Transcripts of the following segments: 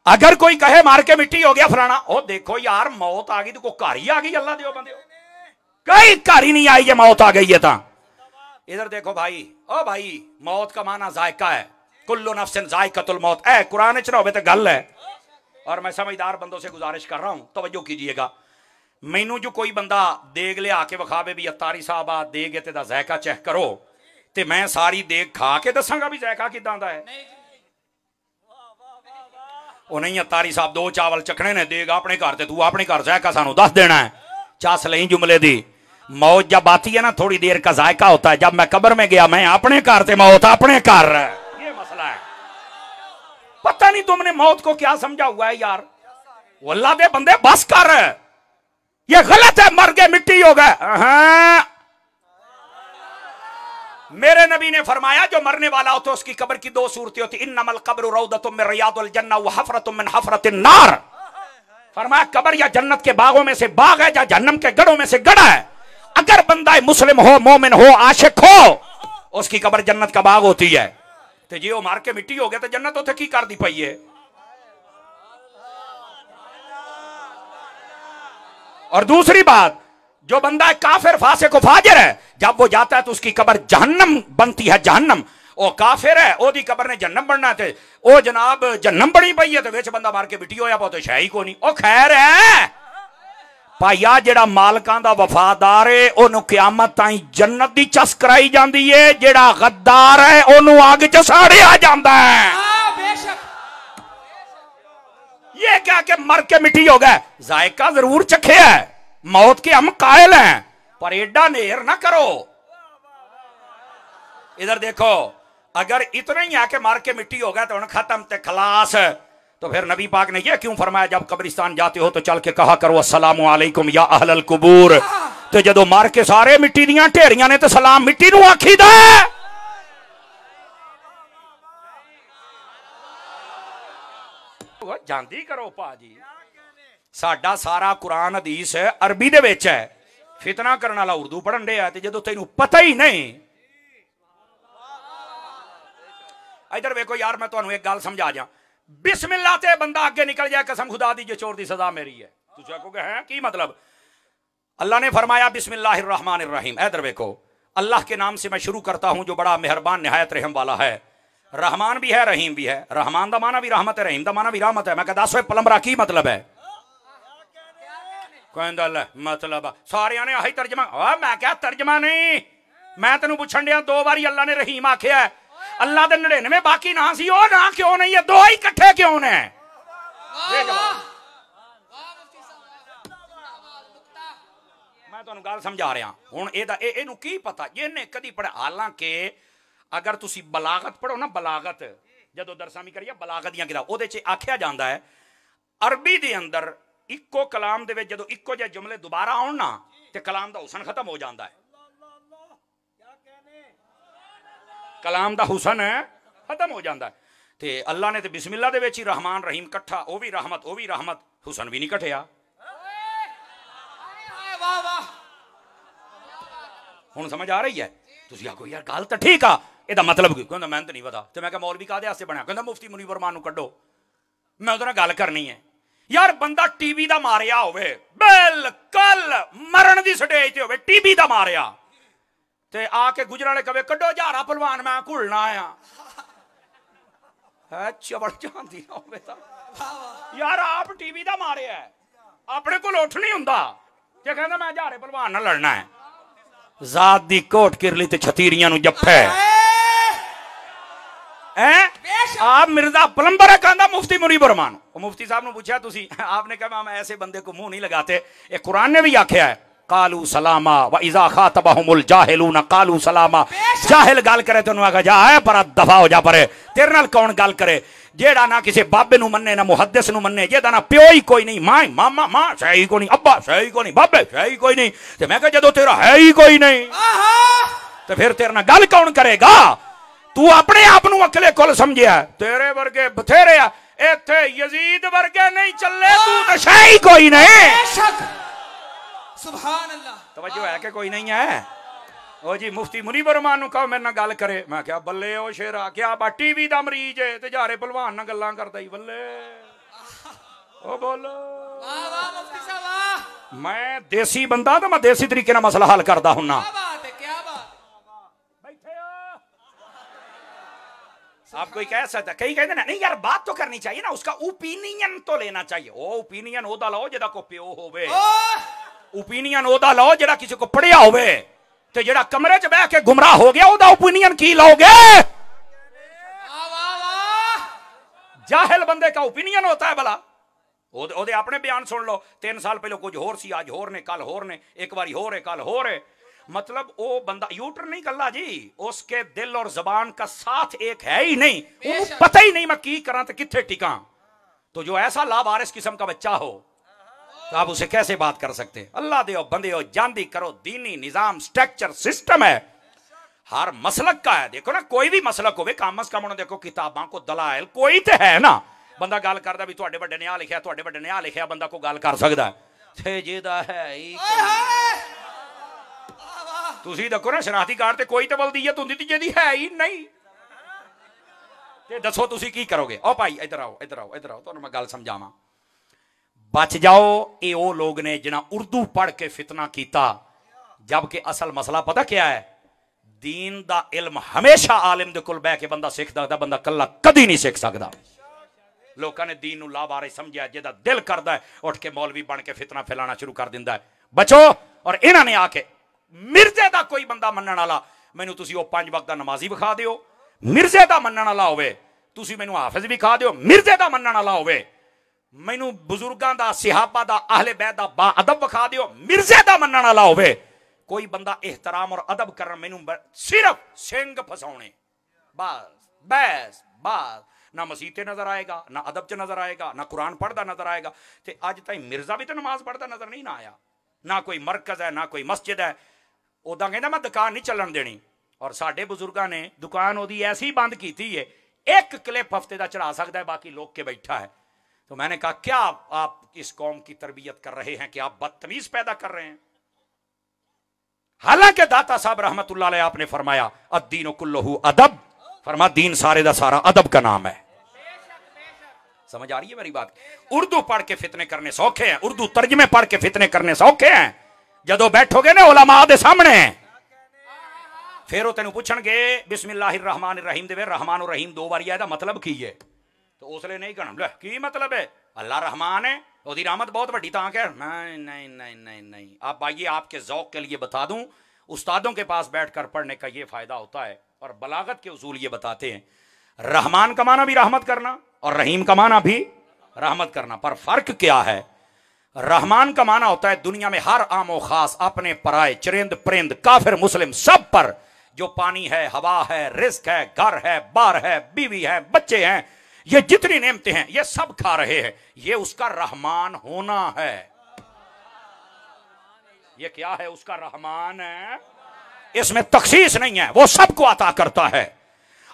अगर कोई कहे मार के मिट्टी हो गया फलाना, ओ देखो यार मौत आ गई तो कोई घर ही आ गई, अल्लाह दे बंदे कई घर ही नहीं आई, ये मौत आ गई है। ता इधर देखो भाई, ओ भाई मौत का माना जायका है, कुल्लु नफ्सिन जायकातुल मौत है, कुरान च ना होवे तो गल है। और मैं समझदार बंदों से गुजारिश कर रहा हूं, तवज्जो कीजिएगा, मैनू जो कोई बंदा देग ले आके विखावे भी अतारी साहब आ देग ते दा जायका चेक करो, ते मैं सारी देग खा के दसांगा भी जायका किदां दा है। ਉਹ नहीं अतारी साहब दो चावल चखने ने, देग अपने घर ते तू अपने घर जायका सानू दस देना है। चस लई जुमले दी, मौत जब आती है ना थोड़ी देर का जायका होता है, जब मैं कब्र में गया मैं अपने घर ते मौत अपने घर, ये मसला है। पता नहीं तुमने मौत को क्या समझा हुआ है यार, अल्लाह दे बंदे बस कर, ये गलत है, मर गए मिट्टी हो गए। मेरे नबी ने फरमाया जो मरने वाला हो तो उसकी कब्र की दो सूरतें होती, इन्नमल कब्रु रौदतुम मिन रियादिल जन्नह व हफरतुम मिन हफरतिन नार। फरमाया कब्र या जन्नत के बागों में से बाग है, या जहन्नम के गढ़ों में से गढ़ है। अगर बंदा मुस्लिम हो, मोमिन हो, आशिक हो, उसकी कब्र जन्नत का बाग होती है। तो जी वो मार के मिट्टी हो गया तो जन्नत उथे की कर दी पई है। और दूसरी बात, जो बंदा काफिर फासिक फाजिर है, जब वो जाता है तो उसकी कब्र जहन्नम बनती है, जहन्नम। ओ काफिर है, ओदी कब्र ने जहन्नम बनना थे, ओ जनाब जहन्नम बनी पई है, तो विच बंदा मार के मिट्टी होया पाओ शै ही को नहीं। ओ खैर है भाईया, जेड़ा मालकां दा वफादार है ओनू क़यामत ताईं जन्नत दी चस कराई जांदी है, जेड़ा गद्दार है ओनू आग च साड़िया जांदा है। ये क्या कि मर के मिट्टी हो गए, जायका जरूर चखे है, मौत के हम कायल हैं, पर एडा नेर ना करो। इधर देखो, अगर इतना ही आके मार के मिट्टी हो गया तो उन्हें खत्म ते खलास, तो फिर नबी पाक ने यह क्यों फरमाया जब कब्रिस्तान जाते हो तो चल के कहा करो अस्सलामु अलैकुम या अहलल कुबूर। तो जदों मार के सारे मिट्टी दियां ढेरियां ने तो सलाम मिट्टी नूं आखीदा है। जानदी करो भाजी, साडा सारा कुरान हदीस अरबी दे विच है, फितना करने वाला उर्दू पढ़न दे, ते जदों तैनूं पता ही नहीं। इधर वेखो यार, मैं तुहानूं एक गल समझा जा, बिस्मिल्लाह ते बंदा अगे निकल जाए, कसम खुदा दी जो चोर दी सजा मेरी है। तुसीं आखोगे हैं की मतलब, अल्लाह ने फरमाया बिस्मिल्लाहिर रहमानिर रहीम। इधर वेखो, अल्लाह के नाम से मैं शुरू करता हूं जो बड़ा मेहरबान निहायत रहम वाला है। रहमान भी है, रहीम भी है। रहमान दा माना भी रहमत है, रहीम दा माना भी रहमत है। मैं कहता दस पलंबरा की मतलब है, कहंदा ले मतलब सारियां ने आही तर्जमा। मैं क्या तर्जमा नहीं, मैं तेनू पुछण दिया, दो बारी अल्लाह ने रहीम आखिया है, अल्लाह दे 99 बाकी ना सी, ओ ना क्यों नहीं है, दो ही इकट्ठे क्यों ने? मैं तुहानू गल समझा रहा हुण, इहनू की पता इहने कदी पढ़ा। हालांकि अगर तुसी बलागत पढ़ो ना, बलागत जदों दरसां भी करिए बलागत दियां किताब, उहदे च आखिया जांदा है अरबी दे अंदर इक्को कलाम दे विच जदों इक्को जिहे जुमले दोबारा आउण ना ते कलाम दा हुसन खत्म हो जांदा है। कलाम दा हुसन खत्म हो जाता है। ते अल्लाह ने तो बिस्मिल्लाह दे विच ही रहमान रहीम कट्ठा, वो भी रहमत हुसन भी नहीं कट्ठिया। हुण समझ आ रही है? तुसीं आखो यार गल तो ठीक आ, इहदा मतलब की? कहंदा मैनूं तो नहीं पता। ते मैं कहा मौलवी काहदे वास्ते बनया? कहंदा मुफ्ती मुनीवर मान नूं कड्डो, मैं उहदे नाल गल करनी है। यार बंदा टीवी दा मारिया होवे, बिल्कुल मरण दी स्टेज ते होवे, टीवी दा मारिया, ते आके गुजर वाले कवे कड्डो जारा पहलवान मैं घुलना आया है, चबड़ जांदी ना होवे तां यार आप टीवी दा मारे है, अपने कोल उठ नहीं हुंदा, ते कहंदा मैं जारे पहलवान नाल लड़ना है। जात दी कोट किरली ते छतीरियां नूं जफ्फे आप मिर्जा पलंबर है, कहंदा मुफ्ती मुनीवर मान। मुफ्ती साहब ने पूछा तुसी, आपने कहा हम ऐसे बंदे को मुंह नहीं लगाते, एक कुरान ने भी आख्या है कालू सलामा व इज़ा खातबहुमुल जाहिलून कालू सलामा। जाहिल गल करे तो उन्होंने कहा जा है पर दफा हो जा परे, तेरे नाल कौन गल करे जेड़ा ना किसी बाबे नूं मन्ने ना मुहद्दिस नूं मन्ने, जेदा ना प्यो ही कोई नहीं, मां मामा मां सही को नहीं, अब्बा सही को नहीं, बाबे सही कोई नहीं। ते मैं कहा जदों तेरा है ही कोई नहीं तो फिर तेरे नाल गल कौन करेगा? तू अपने आप नूं अकले कुल समझिया, तेरे वर्गे बथेरे आ, इत्थे यजीद वर्गे नहीं चले, तू तो सही कोई नहीं। सुभान अल्लाह, तवज्जो है कि कोई नहीं है? ओ जी मुफ्ती मुनीवर मान नूं कहो मेरे नाल गल करे, मैं क्या बल्ले ओ शेरा क्या बा टीवी दा मरीज है ते जारे पहलवान नाल गल्लां करदा ही, बल्ले ओ बोलो वाह वाह मुफ्ती साहब वाह। मैं देसी बंदा तो मैं देसी तरीके ना मसला हल करता हूं ना। क्या बात है, क्या बात। बैठे हो आप कोई कह सकता, कई कहते ना नहीं यार बात तो करनी चाहिए ना, उसका ओपिनियन तो लेना चाहिए। ओ ओपिनियन ओदा लो जेदा को प्यो होवे, ओपिनियन ओदा लो जेड़ा किसी को पढ़िया होवे, ते जेड़ा कमरे च बैठ के गुमराह हो गया ओदा ओपिनियन की लोगे? जाहिल बंदे का ओपिनियन होता है भला, ओदे अपने बयान सुन लो। 3 साल पहले कुछ होर सी, आज होर ने, कल होर ने, एक बारी होर है कल होर है। मतलब वो बंदा यूटर नहीं कल्ला जी, उसके दिल और जबान का साथ एक है ही नहीं, उन्हें पता ही नहीं मैं की करा तो किथे टिका। तो जो ऐसा लावारिस किस्म का बच्चा हो तो आप उसे कैसे बात कर सकते हैं? अल्लाह दे बंदे हो, जानदी करो, दीनी निजाम स्ट्रक्चर सिस्टम है, हर मसलक का है। देखो ना कोई भी मसलक हो कम अज कम देखो किताबां को दलाइल कोई तो है ना। बंदा गल करदा भी तुहाडे वड्डे ने आ लिखिया, तुहाडे वड्डे ने आ लिखिया, बंदा को गल कर सकदा है। जेदा है ही तुसी देखो ना शनाख्ती कार्ड ते कोई तो वल्दियत हुंदी ती जेदी है ही नहीं, ते दसो तुसी की करोगे? ओ भाई इधर आओ इधर आओ इधर आओ, तुहानू मैं गल समझावां। बच जाओ ये वो लोग ने जिन्हां उर्दू पढ़ के फितना कीता, जबकि असल मसला पता क्या है? दीन दा इल्म हमेशा आलिम दे कोल बैठ के बंदा सीख सकदा, बंदा कल्ला कदी नहीं सीख सकदा। लोगों ने दीन नूं लावारिस समझिया, जेदा दिल करदा है उठ के मौलवी बन के फितना फैलाना शुरू कर दिंदा है। बचो। और इन्हां ने आके मिर्जे दा कोई बंदा मनण वाला मैनू तुसी ओ 5 वक्त दा नमाजी विखा दिओ, मिर्जे दा मनण वाला होवे, तुसी मैनू हाफिज विखा दिओ, मिर्जे दा मनण वाला होवे, मैनू बुजुर्गां दा सिहाबा दा अहले बैत दा बा अदब विखा दिओ, मिर्जे दा मनण वाला होवे। कोई बंदा एहतराम और अदब कर मैनू सिर्फ सिंग फसाउणे बस बस बस, ना मसीते नजर आएगा, ना अदब च नजर आएगा, ना कुरान पढ़ता नजर आएगा। ते अज ताईं मिर्जा भी तो नमाज पढ़ता नजर नहीं ना आया, ना कोई मरकज है ना कोई मस्जिद है। उदा कहना मैं दुकान नहीं चलन देनी, और साडे बुजुर्गां ने दुकान ओदी ऐसी बंद की है, एक क्लिप हफ्ते का चढ़ा सकता है, बाकी लोग के बैठा है। तो मैंने कहा क्या आप इस कौम की तरबियत कर रहे हैं कि आप बदतमीज पैदा कर रहे हैं? हालांकि दाता साहब रहमतुल्लाह अलैह आपने फरमाया अद्दीन कुल्लुहु अदब, फरमा दीन सारे दा सारा अदब का नाम है। समझ आ रही है मेरी बात? उर्दू पढ़ के फितने करने सौखे हैं, उर्दू तर्जमे पढ़ के फितने करने सौखे हैं। जदों बैठोगे ना उलमा दे सामने, फिर वो तेन पूछणगे बिस्मिल्लाहिर्रहमानिर्रहीम दे रहमान और रहीम 2 बारी आया मतलब की है, तो उसले नहीं कहना की मतलब है अल्लाह रहमान है ओदी रहमत बहुत बड़ी ताक है। नहीं नहीं नहीं नहीं नहीं, आप आइए आपके ज़ौक़ के लिए बता दूं, उस्तादों के पास बैठकर पढ़ने का ये फायदा होता है, और बलागत के उसूल ये बताते हैं रहमान का माना भी रहमत करना और रहीम का माना भी रहमत करना। पर फर्क क्या है? रहमान का माना होता है दुनिया में हर आमो खास, अपने पराए, चरिंद परिंद, काफिर मुस्लिम सब पर जो पानी है, हवा है, रिस्क है, घर है, बार है, बीवी है, बच्चे हैं, ये जितनी नेमतें हैं ये सब खा रहे हैं, ये उसका रहमान होना है। ये क्या है? उसका रहमान है, इसमें तखसीस नहीं है, वो सबको अता करता है।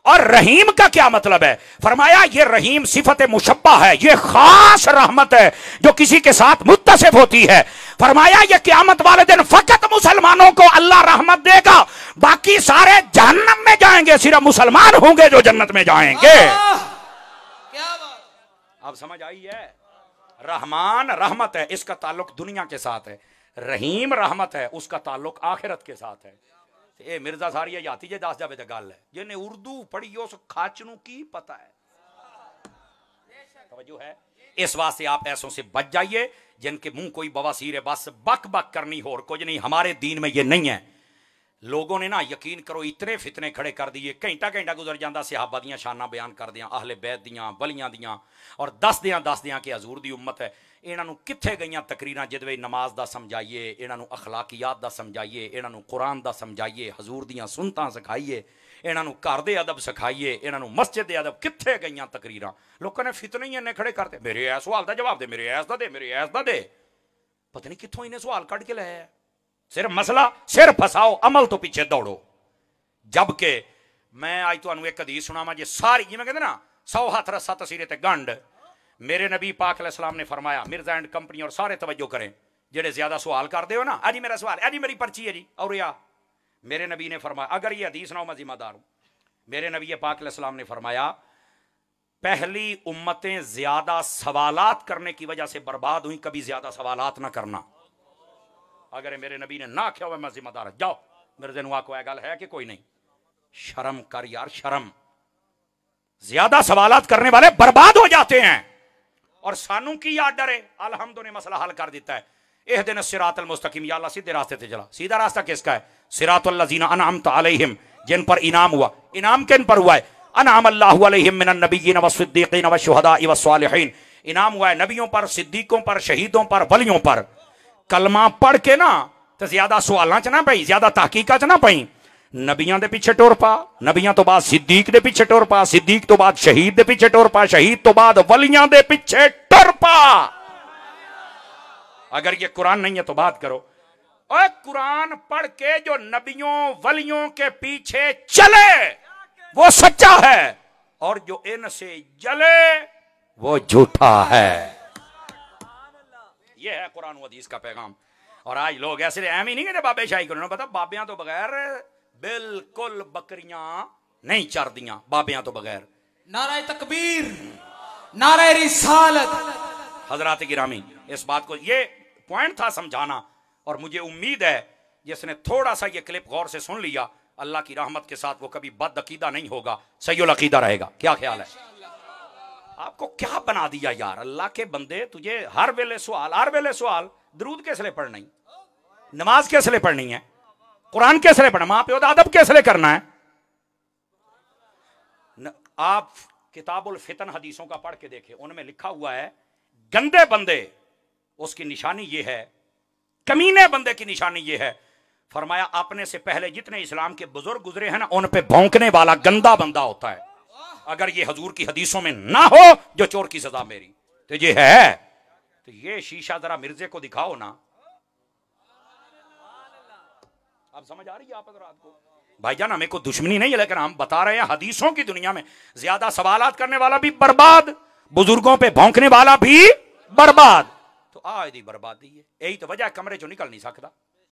और रहीम का क्या मतलब है? फरमाया ये रहीम सिफत मुशब्बा है, ये खास रहमत है जो किसी के साथ मुत्तसिफ होती है। फरमाया ये क़यामत वाले दिन फकत मुसलमानों को अल्लाह रहमत देगा, बाकी सारे जहन्नम में जाएंगे, सिर्फ मुसलमान होंगे जो जन्नत में जाएंगे। क्या बात। अब समझ आई है? रहमान रहमत है, इसका ताल्लुक दुनिया के साथ है, रहीम रहमत है, उसका ताल्लुक आखिरत के साथ है। ए मिर्जा सारी जाती जे दस जावे तो गल है, जिन्हें उर्दू पढ़ी उस खाच नूं की पता है। तवज्जो है? इस वास्ते आप ऐसों से बच जाइए जिनके मुंह कोई बवासीर है, बस बक बक करनी हो और कुछ नहीं। हमारे दीन में ये नहीं है। लोगों ने ना यकीन करो इतने फितने खड़े कर दिए, घंटा घंटा गुजर जाता सहाबा दियां शाना बयान कर दियां, अहले बैत दियां, वलियां दियां, और दस दियां कि हजूर दी उम्मत है। इन्हों कित्थे गईयां तकरीरां जिदे नमाज दा समझाइए, इन्हों अखलाकियात दा समझाइए, इन्हों कुरान दा समझाइए, हजूर दियां सुनतां सिखाइए, इन्हों घर दे अदब सिखाइए, इन्हों मस्जिद दे अदब। कित्थे गईयां तकरीरां? लोगों ने फितने ही इन्ने खड़े करते, मेरे ऐस सवाल का जवाब दे, मेरे ऐस दा दे, मेरे ऐस दा दे। पता नहीं कित्थों इन्हें सवाल कट के लाया। सिर्फ मसला सिर फसाओ, अमल तो पीछे दौड़ो। जबकि मैं आज तुहानू एक हदीस सुनावा जे सारी, जिवें कहंदे ना 100 हथ रस्सा तसीरे ते गंढ। मेरे नबी पाक अलैहिस्सलाम ने फरमाया, मिर्जा एंड कंपनी और सारे तवज्जो करें जेडे ज्यादा सवाल करते हो ना, अजी मेरा सवाल, अजी मेरी पर्ची है जी, और या मेरे नबी ने फरमाया, अगर ये हदीस ना हो मैं जिम्मेदार हूं। मेरे नबी पाक अलैहिस्सलाम ने फरमाया पहली उम्मतें ज्यादा सवालात करने की वजह से बर्बाद हुई, कभी ज्यादा सवालात ना करना। अगर मेरे नबी ने ना किया हुआ मैं जिम्मेदार, जाओ मेरे दिन को गल है कि कोई नहीं, शर्म कर यार, शर्म। ज्यादा सवालात करने वाले बर्बाद हो जाते हैं। और सानू की याद डरे, अल्हम्दुलिल्लाह ने मसला हल कर देता है। एह दिन सिरातल मुस्तकीम, या अल्लाह सीधे रास्ते पे चला। सीधा रास्ता किसका है? सिरातुल लजीना अनअमत अलैहिम, जिन पर इनाम हुआ। इनाम किन पर हुआ है? अनअम अल्लाहु अलैहिम मिनन नबिय्यीन वस्सिद्दीकीन वशुहदाई वस्सालिहीन। इनाम हुआ है नबियों पर, सिद्दीकों पर, शहीदों पर, वलियों पर। कलमा पढ़ के ना तो ज्यादा सवालों च ना पई, ज्यादा तहकीकां च ना पई। नबियां दे पीछे टुर पा, नबियां तो बाद सिद्दीक दे पीछे टुर पा, सिद्दीक तो बाद शहीद दे पीछे टुर पा, शहीद तो बाद वलियां दे पीछे टुर पा। अगर ये कुरान नहीं है तो बात करो। और कुरान पढ़ के जो नबियों वलियों के पीछे चले वो सच्चा है, और जो इनसे जले वो झूठा है। ये है कुरान व हदीस का पैगाम। और आज लोग ऐसे एम ही नहीं कहते बाबे शाही को, पता बाबियां तो बगैर बिल्कुल बकरियां नहीं चर दियां, बाबियां तो बगैर। नारे तकबीर, नारे रिसालत। हजरात गिरामी, इस बात को, ये पॉइंट था समझाना। और मुझे उम्मीद है जिसने थोड़ा सा ये क्लिप गौर से सुन लिया, अल्लाह की रहमत के साथ वो कभी बद अकीदा नहीं होगा, सही अकीदा रहेगा। क्या ख्याल है? आपको क्या बना दिया यार, अल्लाह के बंदे, तुझे हर वेले सवाल, हर वेले सवाल। दरूद कैसे ले पढ़नी, नमाज कैसे ले पढ़नी है, कुरान कैसे ले पढ़ना, मां प्यो अदब कैसे ले करना है। आप किताबुल फितन हदीसों का पढ़ के देखें, उनमें लिखा हुआ है गंदे बंदे उसकी निशानी ये है, कमीने बंदे की निशानी ये है। फरमाया अपने से पहले जितने इस्लाम के बुजुर्ग गुजरे हैं ना, उन पे भौंकने वाला गंदा बंदा होता है। अगर ये हजूर की हदीसों में ना हो जो चोर की सजा मेरी, तो ये है। तो ये शीशा जरा मिर्जे को दिखाओ ना। आप समझ आ रही है आप को? भाईजान हमें कोई दुश्मनी नहीं है, लेकिन हम बता रहे हैं हदीसों की दुनिया में ज्यादा सवालात करने वाला भी बर्बाद, बुजुर्गों पे भौंकने वाला भी बर्बाद। तो आज दी बर्बादी है, यही तो वजह कमरे चो निकल नहीं सकता।